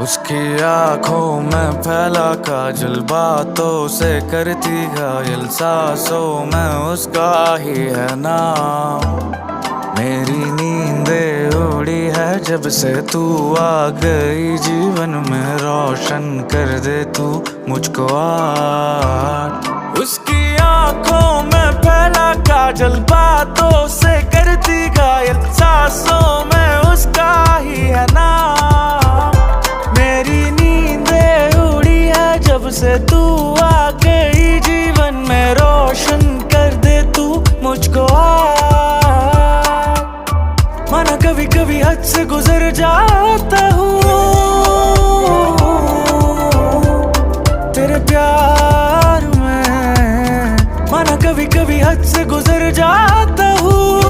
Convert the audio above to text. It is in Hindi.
उसकी आंखों में फैला काजल, बातों से करती घायल, सांसों में उसका ही है नाम। मेरी नींदें उड़ी है जब से तू आ गई जीवन में, रोशन कर दे तू मुझको आज। उसकी आंखों में फैला काजल, बातों से करती घायल, सांसों में उसका ही है नाम। मेरी नींदें उड़ी है जब से तू आ गई जीवन में, रोशन कर दे तू मुझको आज। माना कभी कभी हद से गुजर जाता